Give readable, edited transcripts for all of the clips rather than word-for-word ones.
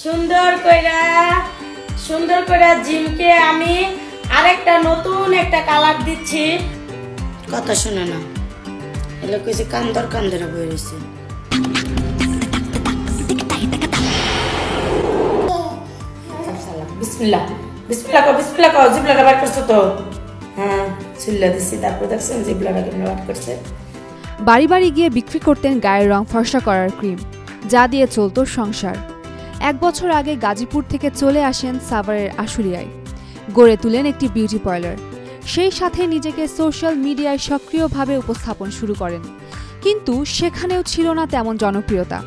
সুন্দর কইরা জিমকে আমি আরেকটা নতুন একটা কালার দিচ্ছি। কথা শুনে না, এলে কইছে কান্দর কান্দরে বই রইছে। বিসমিল্লাহ বিসমিল্লাহ কও, বিসমিল্লাহ কও। জিবলাটা বার করছো তো? হ্যাঁ, সিল্লা দিছি। তারপর দেখছেন জিবলাটা কেমন বার করছে। বাড়ি বাড়ি গিয়ে বিক্রি করতেন গায়ের রং ফর্সা করার ক্রিম, যা দিয়ে চলত সংসার। 1 বছর আগে গাজীপুর থেকে চলে আসেন সাভারের আশুলিয়ায়, গড়ে তুলেন একটি বিউটি পার্লার। সেই সাথে নিজেকে সোশ্যাল মিডিয়ায় সক্রিয়ভাবে উপস্থাপন শুরু করেন, কিন্তু সেখানেও ছিল না তেমন জনপ্রিয়তা।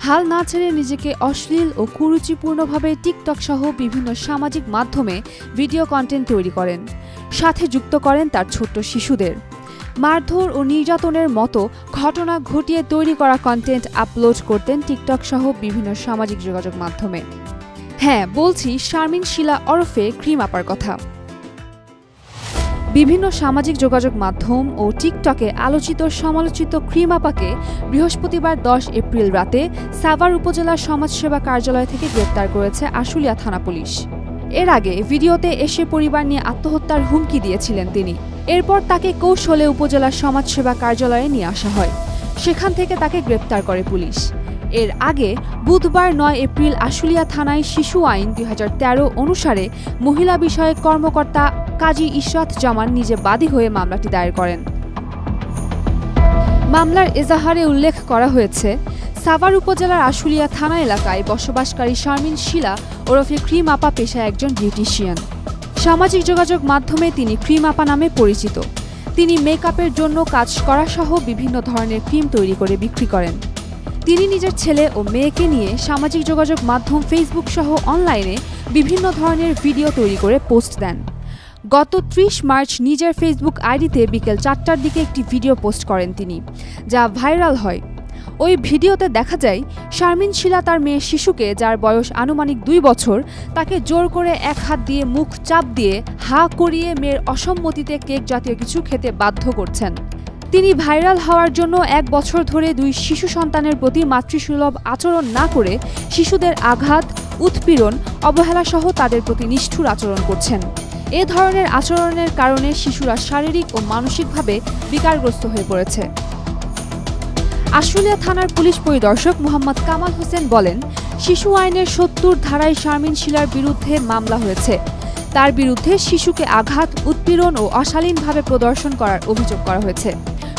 হাল না ছেড়ে নিজেকে অশ্লীল ও কুরুচিপূর্ণভাবে টিকটক সহ বিভিন্ন সামাজিক মাধ্যমে ভিডিও কন্টেন্ট তৈরি করেন, সাথে যুক্ত করেন তার ছোট্ট শিশুদের। মারধর ও নির্যাতনের মতো ঘটনা ঘটিয়ে তৈরি করা কন্টেন্ট আপলোড করতেন টিকটক সহ বিভিন্ন সামাজিক যোগাযোগ মাধ্যমে। হ্যাঁ, বলছি শারমিন শিলা ওরফে ক্রিম আপার কথা। বিভিন্ন সামাজিক যোগাযোগ মাধ্যম ও টিকটকে আলোচিত সমালোচিত ক্রিম আপাকে বৃহস্পতিবার 10 এপ্রিল রাতে সাভার উপজেলা সমাজসেবা কার্যালয় থেকে গ্রেপ্তার করেছে আশুলিয়া থানা পুলিশ। এর আগে ভিডিওতে এসে পরিবার নিয়ে আত্মহত্যার হুমকি দিয়েছিলেন তিনি। এরপর তাকে কৌশলে উপজেলা সমাজসেবা কার্যালয়ে নিয়ে আসা হয়, সেখান থেকে তাকে গ্রেপ্তার করে পুলিশ। এর আগে বুধবার 9 এপ্রিল আশুলিয়া থানায় শিশু আইন 2013 অনুসারে মহিলা বিষয়ক কর্মকর্তা কাজী ইশরাত জামান নিজে বাদী হয়ে মামলাটি দায়ের করেন। মামলার এজাহারে উল্লেখ করা হয়েছে, সাভার উপজেলার আশুলিয়া থানা এলাকায় বসবাসকারী শারমিন শিলা ওরফে ক্রিম আপা পেশায় একজন বিউটিশিয়ান। সামাজিক যোগাযোগ মাধ্যমে তিনি ক্রিম আপা নামে পরিচিত। তিনি মেকআপের জন্য কাজ করা সহ বিভিন্ন ধরনের ক্রিম তৈরি করে বিক্রি করেন। তিনি নিজের ছেলে ও মেয়েকে নিয়ে সামাজিক যোগাযোগ মাধ্যম ফেসবুক সহ অনলাইনে বিভিন্ন ধরনের ভিডিও তৈরি করে পোস্ট দেন। গত 30 মার্চ নিজের ফেসবুক আইডিতে বিকেল 4টার দিকে একটি ভিডিও পোস্ট করেন তিনি, যা ভাইরাল হয়। ওই ভিডিওতে দেখা যায় শারমিন শিলা তার মেয়ে শিশুকে, যার বয়স আনুমানিক 2 বছর, তাকে জোর করে এক হাত দিয়ে মুখ চাপ দিয়ে হা করিয়ে মেয়ের অসম্মতিতে কেক জাতীয় কিছু খেতে বাধ্য করছেন। তিনি ভাইরাল হওয়ার জন্য 1 বছর ধরে 2 শিশু সন্তানের প্রতি মাতৃসুলভ আচরণ না করে শিশুদের আঘাত, উৎপীড়ন, অবহেলা সহ তাদের প্রতি নিষ্ঠুর আচরণ করছেন। এ ধরনের আচরণের কারণে শিশুরা শারীরিক ও মানসিকভাবে বিকারগ্রস্ত হয়ে পড়েছে। আশুলিয়া থানার পুলিশ পরিদর্শক মোহাম্মদ কামাল হোসেন বলেন, শিশু আইনের 70 ধারায় শারমিন শিলার বিরুদ্ধে মামলা হয়েছে। তার বিরুদ্ধে শিশুকে আঘাত, উৎপীড়ন ও অশালীনভাবে প্রদর্শন করার অভিযোগ করা হয়েছে।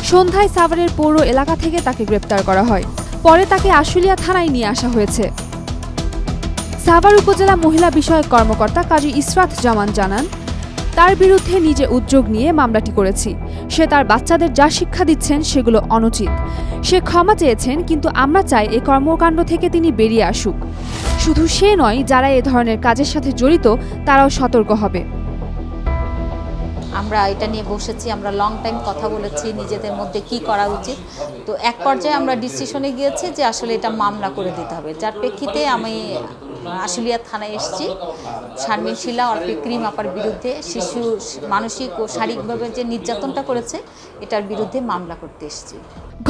সন্ধ্যায় সাভারের পৌর এলাকা থেকে তাকে গ্রেপ্তার করা হয়। পরে তাকে আশুলিয়া থানায় নিয়ে আসা হয়েছে। সাভার উপজেলা মহিলা বিষয়ক কর্মকর্তা কাজী ইশরাত জামান জানান, তার বিরুদ্ধে নিজে উদ্যোগ নিয়ে মামলাটি করেছি। সে তার বাচ্চাদের যা শিক্ষা দিচ্ছেন সেগুলো অনুচিত। সে ক্ষমা চেয়েছেন, কিন্তু আমরা চাই এই কর্মকাণ্ড থেকে তিনি বেরিয়ে আসুক। শুধু সে নয়, যারা এ ধরনের কাজের সাথে জড়িত তারাও সতর্ক হবে। আমরা এটা নিয়ে বসেছি, আমরা লং টাইম কথা বলেছি নিজেদের মধ্যে কি করা উচিত। তো এক পর্যায়ে আমরা ডিসিশনে গিয়েছি যে আসলে এটা মামলা করে দিতে হবে, যার প্রেক্ষিতে আমি আশুলিয়া থানায় এসেছি। শারমিন শিলা ওরফে ক্রিম আপার বিরুদ্ধে শিশু মানসিক ও শারীরিকভাবে যে নির্যাতনটা করেছে এটার বিরুদ্ধে মামলা করতে এসেছি।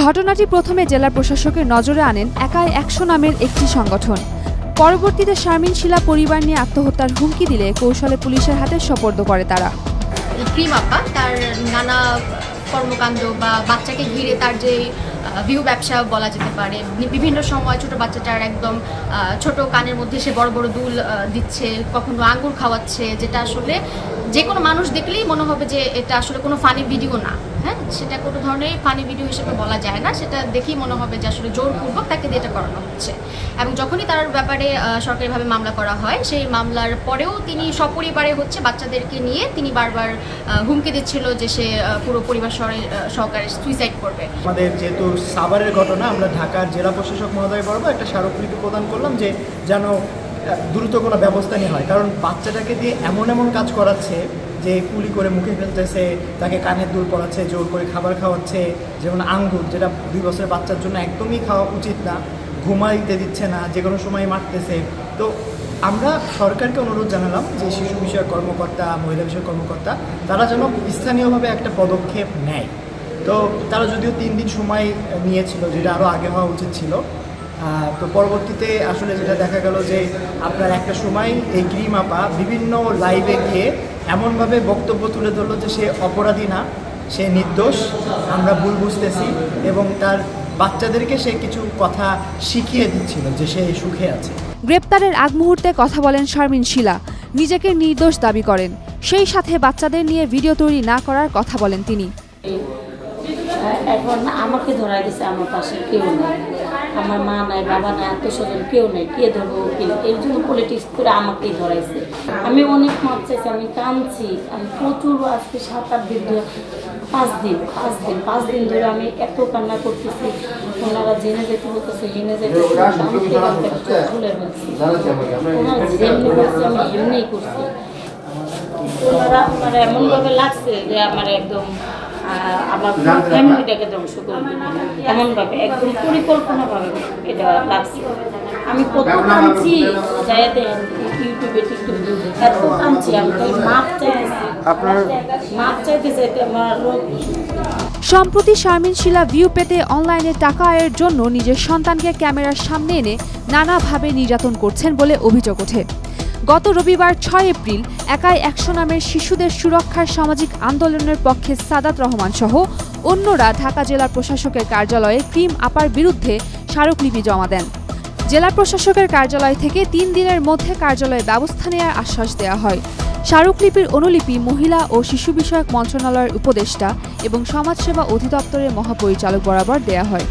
ঘটনাটি প্রথমে জেলা প্রশাসকের নজরে আনেন একাই 100 নামের একটি সংগঠন। পরবর্তীতে শারমিন শিলা পরিবার নিয়ে আত্মহত্যার হুমকি দিলে কৌশলে পুলিশের হাতে সোপর্দ করে তারা। ক্রিম আপা তার নানা কর্মকাণ্ড বা বাচ্চাকে ঘিরে তার যে ভিউ ব্যবসা বলা যেতে পারে, বিভিন্ন সময় ছোট বাচ্চাটার একদম ছোট কানের মধ্যে সে বড় বড় দুল দিচ্ছে, কখনো আঙ্গুর খাওয়াচ্ছে, যেটা আসলে যে কোনো মানুষ দেখলেই মনে হবে যে এটা আসলে কোনো ফানি ভিডিও না। হ্যাঁ, সেটা কোনো ধরনের ফানি ভিডিও হিসেবে বলা যায় না। সেটা দেখেই মনে হবে যে আসলে জোরপূর্বক তাকে দিয়ে এটা করানো হচ্ছে। এবং যখনই তার ব্যাপারে সরকারিভাবে মামলা করা হয়, সেই মামলার পরেও তিনি সপরিবারে বাচ্চাদেরকে নিয়ে তিনি বারবার হুমকি দিচ্ছিল যে সে পুরো পরিবার সহকারে সুইসাইড করবে। আমাদের যেহেতু সাভারের ঘটনা, আমরা ঢাকার জেলা প্রশাসক মহোদয় বরাবর একটা স্মারকলিপি প্রদান করলাম যে যেন দ্রুত কোনো ব্যবস্থা নেওয়া হয়। কারণ বাচ্চাটাকে দিয়ে এমন কাজ করাচ্ছে যে কুলি করে মুখে ফেলতেছে, তাকে কানের দুল পড়াচ্ছে, জোর করে খাবার খাওয়াচ্ছে, যেমন আঙ্গুর, যেটা 2 বছরের বাচ্চার জন্য একদমই খাওয়া উচিত না, ঘুমাইতে দিচ্ছে না, যে কোনো সময় মারতেছে। তো আমরা সরকারকে অনুরোধ জানালাম যে শিশু বিষয়ক কর্মকর্তা, মহিলা বিষয়ক কর্মকর্তা তারা যেন স্থানীয়ভাবে একটা পদক্ষেপ নেয়। তো তারা যদিও 3 দিন সময় নিয়েছিল, যেটা আরও আগে হওয়া উচিত ছিল, তো পরবর্তীতে আসলে যেটা দেখা গেল যে আপনার একটা সময় এই ক্রিম আপা বিভিন্ন লাইভে গিয়ে এমনভাবে বক্তব্য তুলে ধরলো যে সে অপরাধী না, সে নির্দোষ, আমরা ভুল বুঝতেছি, এবং তার বাচ্চাদেরকে সে কিছু কথা শিখিয়ে দিচ্ছিল যে সে সুখে আছে। গ্রেপ্তারের আগ মুহূর্তে কথা বলেন শারমিন শিলা, নিজেকে নির্দোষ দাবি করেন। সেই সাথে বাচ্চাদের নিয়ে ভিডিও তৈরি না করার কথা বলেন তিনি। এখন আমাকে ধরা দিছে, আমার পাশে কেউ নেই, আমার মা নাই, বাবা নাই, আত্মস্বজন কেউ নেই, কে ধরবো উকিল, এর জন্য পলিটিক্স করে আমাকেই ধরাইছে। আমি অনেক মাপ চাইছি, আমি কাঁদছি, আমি প্রচুর, আজকে 7-8 দিন ধরে, 5 দিন ধরে আমি এত কান্না করতেছি। ওনারা জেনে যেতে বলতেছে, হেনে যেতে খুলে বলছি, ওনারা যেমনি বলছে আমি এমনিই করছি। ওনারা এমনভাবে লাগছে যে আমার একদম আমার ফ্যামিলিটাকে ধ্বংস করে দেবে, এমনভাবে একদম পরিকল্পনাভাবে এটা লাগছে। আমি কত কাঁদছি, যাই দেন ইউটিউবে টিকটুবে এত কাঁদছি, আমি তো মাপ চাইতেছি আমার লোক। সম্প্রতি শারমিন শিলা ভিউ পেতে অনলাইনে টাকা আয়ের জন্য নিজের সন্তানকে ক্যামেরার সামনে এনে নানাভাবে নির্যাতন করছেন বলে অভিযোগ ওঠে। গত রবিবার 6 এপ্রিল একাই 100 নামের শিশুদের সুরক্ষার সামাজিক আন্দোলনের পক্ষে সাদাত রহমান সহ অন্যরা ঢাকা জেলা প্রশাসকের কার্যালয়ে ক্রিম আপার বিরুদ্ধে স্মারকলিপি জমা দেন। জেলা প্রশাসকের কার্যালয় থেকে 3 দিনের মধ্যে কার্যালয়ে ব্যবস্থা নেওয়ার আশ্বাস দেওয়া হয়। স্মারকলিপির অনুলিপি মহিলা ও শিশু বিষয়ক মন্ত্রণালয়ের উপদেষ্টা এবং সমাজসেবা অধিদপ্তরের মহাপরিচালক বরাবর দেওয়া হয়।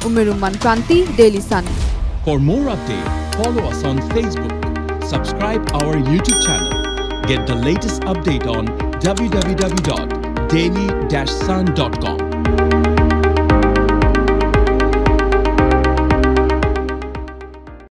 Umme Rumman Kranti, Daily Sun. For more updates, follow us on Facebook. Subscribe our YouTube channel. Get the latest update on www.daily-sun.com.